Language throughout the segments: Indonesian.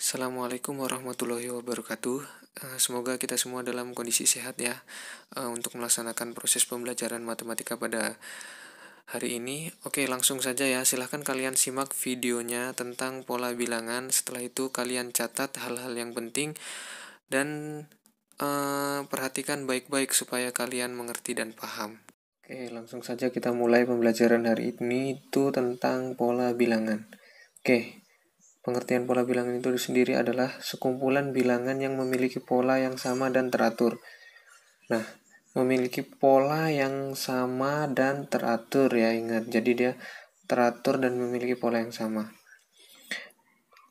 Assalamualaikum warahmatullahi wabarakatuh. Semoga kita semua dalam kondisi sehat ya, untuk melaksanakan proses pembelajaran matematika pada hari ini. Oke, langsung saja ya. Silahkan kalian simak videonya tentang pola bilangan. Setelah itu kalian catat hal-hal yang penting dan perhatikan baik-baik supaya kalian mengerti dan paham. Oke, langsung saja kita mulai pembelajaran hari ini itu tentang pola bilangan. Oke. Pengertian pola bilangan itu sendiri adalah sekumpulan bilangan yang memiliki pola yang sama dan teratur. Nah, memiliki pola yang sama dan teratur ya, ingat. Jadi dia teratur dan memiliki pola yang sama.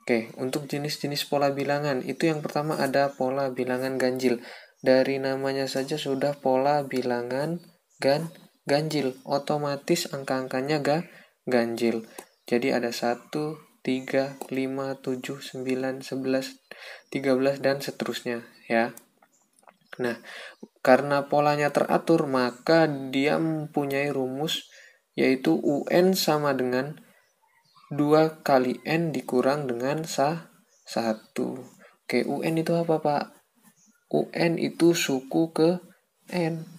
Oke, untuk jenis-jenis pola bilangan, itu yang pertama ada pola bilangan ganjil. Dari namanya saja sudah pola bilangan ganjil. Otomatis angka-angkanya ganjil. Jadi ada 1, 3, 5, 7, 9, 11, 13, dan seterusnya ya. Nah, karena polanya teratur, maka dia mempunyai rumus yaitu UN sama dengan 2 kali N dikurang dengan 1. Oke, UN itu apa, Pak? UN itu suku ke N.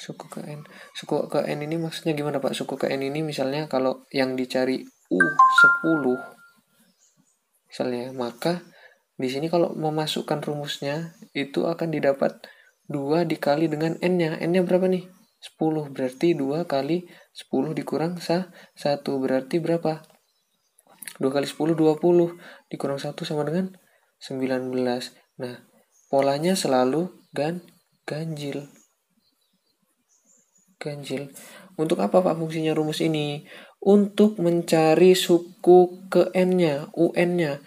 Suku ke N. Suku ke N ini maksudnya gimana, Pak? Suku ke N ini misalnya kalau yang dicari U10 misalnya, maka di sini kalau memasukkan rumusnya itu akan didapat 2 dikali dengan N-nya. N-nya berapa nih? 10. Berarti 2 kali 10 dikurang 1. Berarti berapa? 2 kali 10, 20. Dikurang 1 sama dengan 19. Nah, polanya selalu ganjil. Untuk apa, Pak, fungsinya rumus ini? Untuk mencari suku ke N-nya, UN-nya.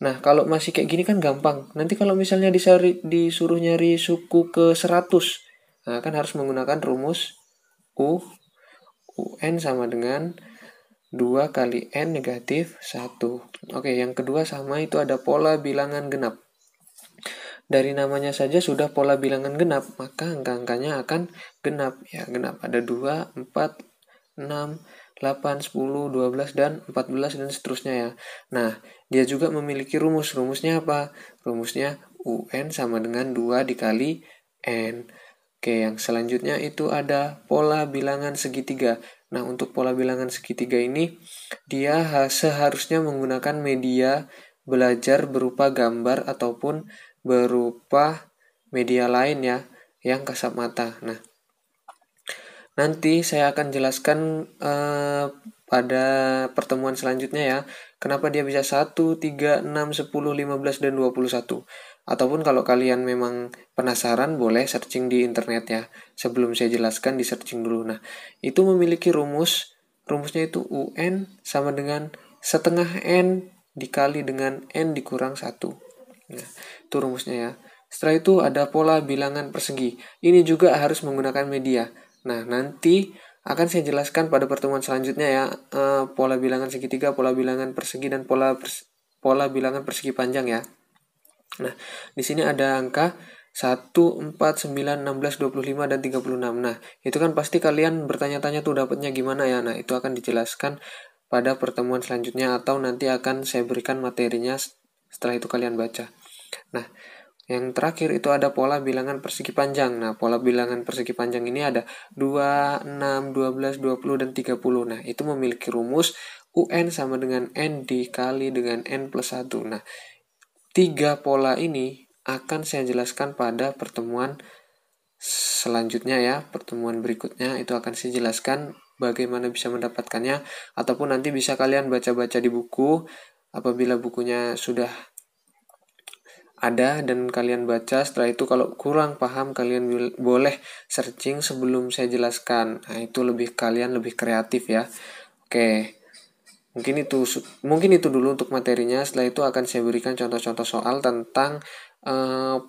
Nah, kalau masih kayak gini kan gampang. Nanti kalau misalnya disuruh nyari suku ke 100, nah kan harus menggunakan rumus UN sama dengan 2 kali N negatif 1. Oke, yang kedua sama itu ada pola bilangan genap. Dari namanya saja sudah pola bilangan genap, maka angka-angkanya akan genap. Ya, genap ada 2, 4, 6, 8, 10, 12, dan 14, dan seterusnya ya. Nah, dia juga memiliki rumus. Rumusnya apa? Rumusnya UN sama dengan 2 dikali N. Oke, yang selanjutnya itu ada pola bilangan segitiga. Nah, untuk pola bilangan segitiga ini, dia seharusnya menggunakan media belajar berupa gambar ataupun berupa media lain ya, yang kasat mata. Nah, nanti saya akan jelaskan pada pertemuan selanjutnya ya, kenapa dia bisa 1, 3, 6, 10, 15, dan 21. Ataupun kalau kalian memang penasaran, boleh searching di internet ya. Sebelum saya jelaskan, di searching dulu. Nah, itu memiliki rumusnya itu UN sama dengan setengah N dikali dengan N dikurang 1. Nah, itu rumusnya ya. Setelah itu ada pola bilangan persegi. Ini juga harus menggunakan media. Nah, nanti akan saya jelaskan pada pertemuan selanjutnya ya, pola bilangan segitiga, pola bilangan persegi, dan pola bilangan persegi panjang ya. Nah, di sini ada angka 1, 4, 9, 16, 25, dan 36. Nah, itu kan pasti kalian bertanya-tanya tuh dapatnya gimana ya. Nah, itu akan dijelaskan pada pertemuan selanjutnya atau nanti akan saya berikan materinya setelah itu kalian baca. Nah, yang terakhir itu ada pola bilangan persegi panjang. Nah, pola bilangan persegi panjang ini ada 2, 6, 12, 20, dan 30. Nah, itu memiliki rumus UN sama dengan N dikali dengan N plus 1. Nah, 3 pola ini akan saya jelaskan pada pertemuan selanjutnya ya. Pertemuan berikutnya itu akan saya jelaskan bagaimana bisa mendapatkannya. Ataupun nanti bisa kalian baca-baca di buku. Apabila bukunya sudah ada dan kalian baca, setelah itu kalau kurang paham kalian boleh searching sebelum saya jelaskan. Nah, itu kalian lebih kreatif ya. Oke, mungkin itu dulu untuk materinya. Setelah itu akan saya berikan contoh-contoh soal tentang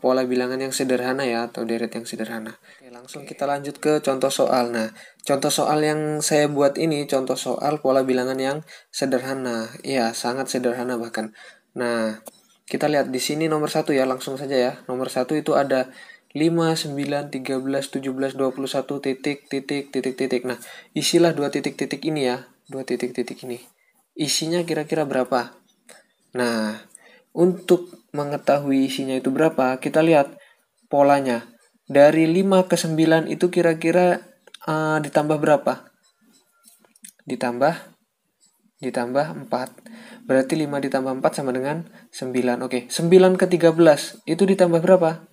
pola bilangan yang sederhana ya, atau deret yang sederhana. Oke, langsung kita lanjut ke contoh soal. Nah, contoh soal yang saya buat ini contoh soal pola bilangan yang sederhana. Ya, sangat sederhana bahkan. Nah, kita lihat di sini nomor 1 ya, langsung saja ya. Nomor 1 itu ada 5, 9, 13, 17, 21, titik. Nah, isilah 2 titik-titik ini ya. 2 titik-titik ini. Isinya kira-kira berapa? Nah, untuk mengetahui isinya itu berapa, kita lihat polanya. Dari 5 ke 9 itu kira-kira ditambah berapa? Ditambah 4. Berarti 5 ditambah 4 sama dengan 9. Oke, 9 ke 13 itu ditambah berapa?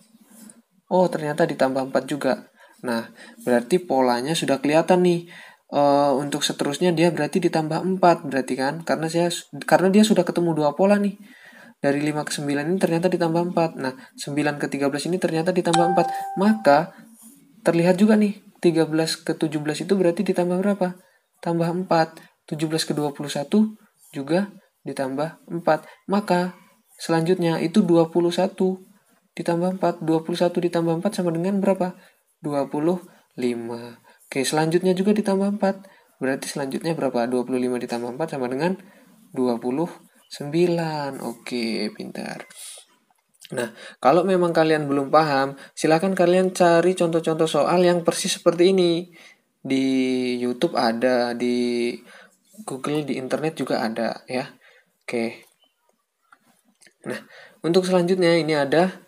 Oh, ternyata ditambah 4 juga. Nah, berarti polanya sudah kelihatan nih. Untuk seterusnya dia berarti ditambah 4 berarti kan? Karena dia sudah ketemu 2 pola nih. Dari 5 ke 9 ini ternyata ditambah 4. Nah, 9 ke 13 ini ternyata ditambah 4. Maka terlihat juga nih, 13 ke 17 itu berarti ditambah berapa? Tambah 4. 17 ke 21 juga ditambah 4. Maka selanjutnya itu 21 ditambah 4. 21 ditambah 4 sama dengan berapa? 25. Oke, selanjutnya juga ditambah 4. Berarti selanjutnya berapa? 25 ditambah 4 sama dengan 29. Oke, pintar. Nah, kalau memang kalian belum paham, silakan kalian cari contoh-contoh soal yang persis seperti ini. Di YouTube ada, di Google, di internet juga ada ya. Oke. Nah, untuk selanjutnya ini ada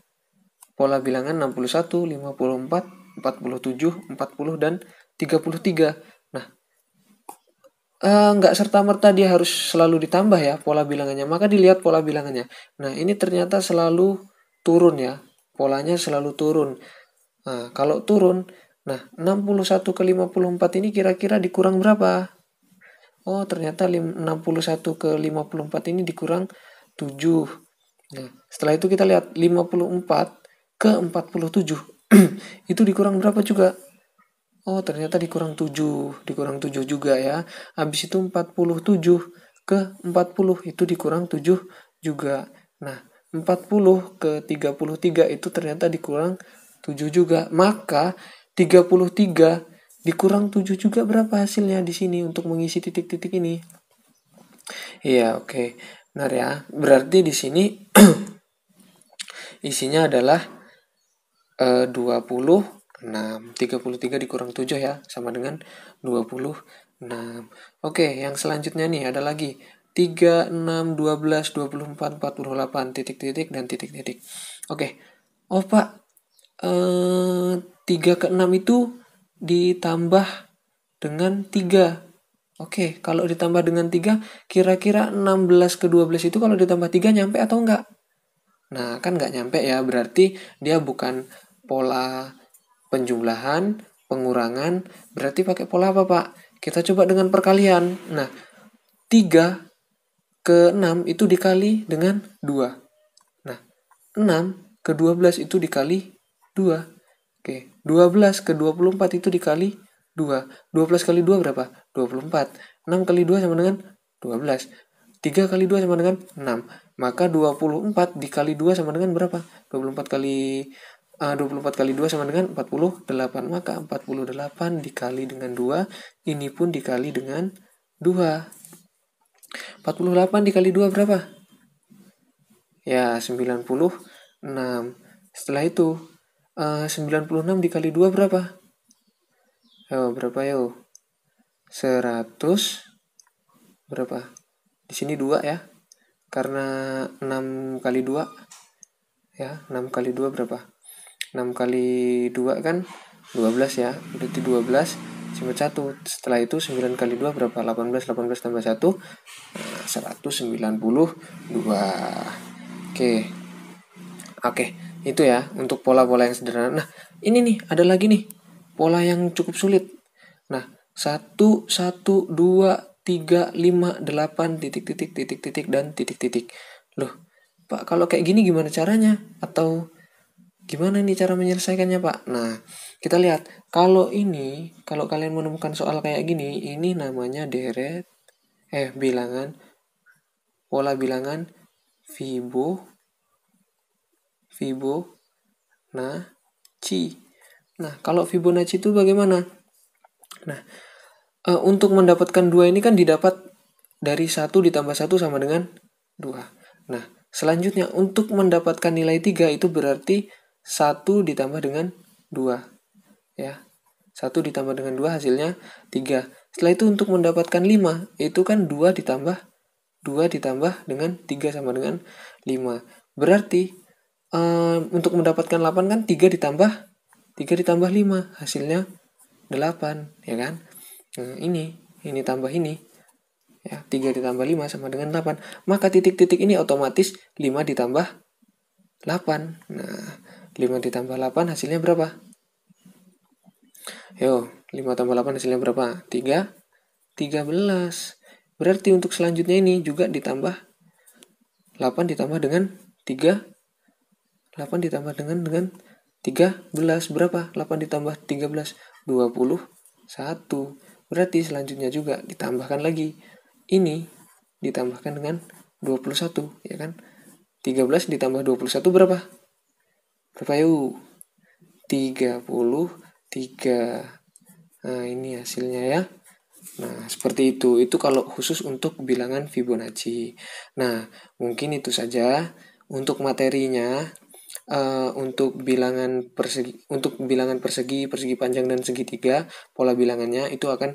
pola bilangan 61, 54, 47, 40 dan 33. Nah, nggak serta-merta dia harus selalu ditambah ya pola bilangannya. Maka dilihat pola bilangannya. Nah, ini ternyata selalu turun ya. Polanya selalu turun. Nah, kalau turun, nah 61 ke 54 ini kira-kira dikurang berapa? Oh, ternyata 61 ke 54 ini dikurang 7. Nah, setelah itu kita lihat 54 ke 47. Itu dikurang berapa juga? Oh, ternyata dikurang 7. Dikurang 7 juga ya. Habis itu 47 ke 40 itu dikurang 7 juga. Nah, 40 ke 33 itu ternyata dikurang 7 juga. Maka 33 dikurang 7 juga berapa hasilnya di sini untuk mengisi titik-titik ini? Iya, oke. Benar ya. Berarti di sini isinya adalah 26. 33 dikurang 7 ya, sama dengan 26. Oke, yang selanjutnya nih ada lagi 3, 6, 12, 24, 48, titik-titik dan titik-titik. Oke. Oh, Pak. 3 ke 6 itu ditambah dengan 3. Oke, kalau ditambah dengan 3, kira-kira 16 ke 12 itu kalau ditambah 3 nyampe atau enggak? Nah, kan enggak nyampe ya, berarti dia bukan pola penjumlahan, pengurangan, berarti pakai pola apa, Pak? Kita coba dengan perkalian. Nah, 3 ke 6 itu dikali dengan 2. Nah, 6 ke 12 itu dikali 2. Oke, 12 ke 24 itu dikali 2. 12 kali 2 berapa? 24. 6 kali 2 sama dengan 12. 3 kali 2 sama dengan 6. Maka 24 dikali 2 sama dengan berapa? 24 kali 2 sama dengan 48. Maka 48 dikali dengan 2. Ini pun dikali dengan 2. 48 dikali 2 berapa? Ya, 96. Setelah itu 96 dikali 2 berapa? Berapa yo? 100 berapa? Di sini 2 ya. Karena 6 kali 2 ya, 6 kali 2 berapa? 6 kali 2 kan 12 ya. Berarti 12 simpan 1. Setelah itu 9 kali 2 berapa? 18 tambah 1 192. Oke, itu ya untuk pola-pola yang sederhana. Nah, ini nih ada lagi nih pola yang cukup sulit. Nah, 1, 1, 2, 3, 5, 8, titik-titik, titik-titik, dan titik-titik. Loh, Pak, kalau kayak gini gimana caranya? Atau gimana nih cara menyelesaikannya, Pak? Nah, kita lihat. Kalau kalian menemukan soal kayak gini, ini namanya pola bilangan Fibonacci. Nah, kalau Fibonacci itu bagaimana? Nah, untuk mendapatkan 2 ini kan didapat dari 1 ditambah 1 sama dengan 2. Nah, selanjutnya untuk mendapatkan nilai 3 itu berarti 1 ditambah dengan 2. Ya. 1 ditambah dengan 2 hasilnya 3. Setelah itu untuk mendapatkan 5, itu kan 2 ditambah dengan 3 sama dengan 5. Berarti untuk mendapatkan 8 kan 3 ditambah 5, hasilnya 8, ya kan? Nah, ini tambah ini. Ya, 3 ditambah 5 sama dengan 8. Maka titik-titik ini otomatis 5 ditambah 8. Nah, 5 ditambah 8 hasilnya berapa? Yo, 5 tambah 8 hasilnya berapa? 13. Berarti untuk selanjutnya ini juga ditambah 8 ditambah dengan 3. 8 ditambah dengan 13. Berapa? 8 ditambah 13. 21. Berarti selanjutnya juga ditambahkan lagi. Ini ditambahkan dengan 21, ya kan? 13 ditambah 21 berapa? Berapa yuk? 33. Nah, ini hasilnya ya. Nah, seperti itu. Itu kalau khusus untuk bilangan Fibonacci. Nah, mungkin itu saja untuk materinya. Untuk bilangan persegi, persegi panjang dan segitiga, pola bilangannya itu akan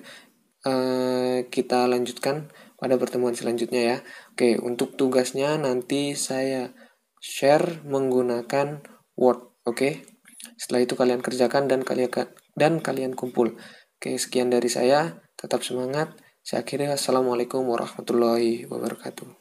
kita lanjutkan pada pertemuan selanjutnya ya. Oke, untuk tugasnya nanti saya share menggunakan Word. Oke. Setelah itu kalian kerjakan dan kalian kumpul. Oke, sekian dari saya. Tetap semangat. Saya akhiri. Assalamualaikum warahmatullahi wabarakatuh.